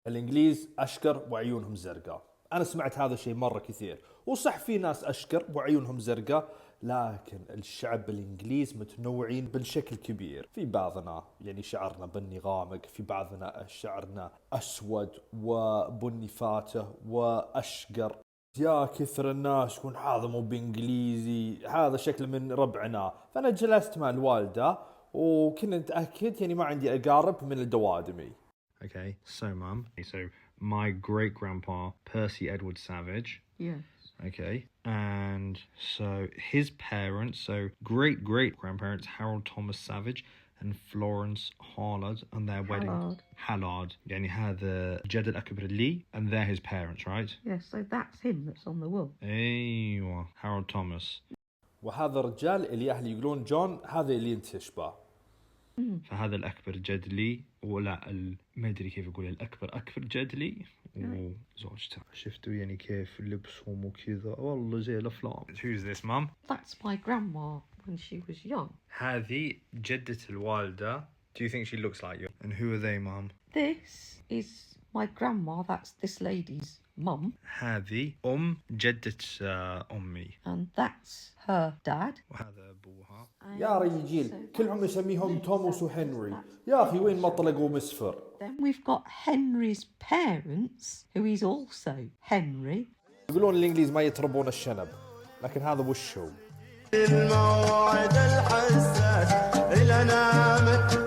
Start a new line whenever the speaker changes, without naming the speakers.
الإنجليز أشقر وعيونهم زرقاء. أنا سمعت هذا الشيء مرة كثير، وصح في ناس أشقر وعيونهم زرقاء، لكن الشعب الإنجليز متنوعين بشكل كبير. في بعضنا يعني شعرنا بني غامق، في بعضنا شعرنا أسود وبني فاتح وأشقر. يا كثر الناس يكون هذا مو بإنجليزي، هذا شكل من ربعنا. فأنا جلست مع الوالدة وكنت أتأكد يعني ما عندي أقارب من الدوادمي.
Okay, so mum, so my great grandpa Percy Edward Savage.
Yes.
Okay, and so his parents, so great grandparents Harold Thomas Savage and Florence Hallard, and their wedding. Hallard. يعني هذا الجد الأكبر لي, and they're his parents, right?
Yes, so that's him that's on the wall.
أيوة, Harold Thomas.
وهذا الرجال اللي أهلي يقولون جون، هذا اللي أنت تشبه.
فهذا الأكبر جد لي، ولا ما أدري كيف أقول، أكبر جد لي وزوجته. شفتوا يعني كيف لبسهم وكذا، والله زي الأفلام. Who's this, mum?
That's my grandma when she was young.
هذه جدة الوالدة. Do you think she looks like you? And who are they, mum?
This is my grandma, that's this lady's mum.
هذه جدة أمي.
And that's her dad.
وهذا أبوها.
يا رجال كلهم يسميهم توماس وهنري. يا أخي وين مطلق ومسفر.
Then we've got Henry's parents, who is also Henry.
يقولون الإنجليز ما يتربون الشنب، لكن هذا وش هو؟
الموعد الحساس لنا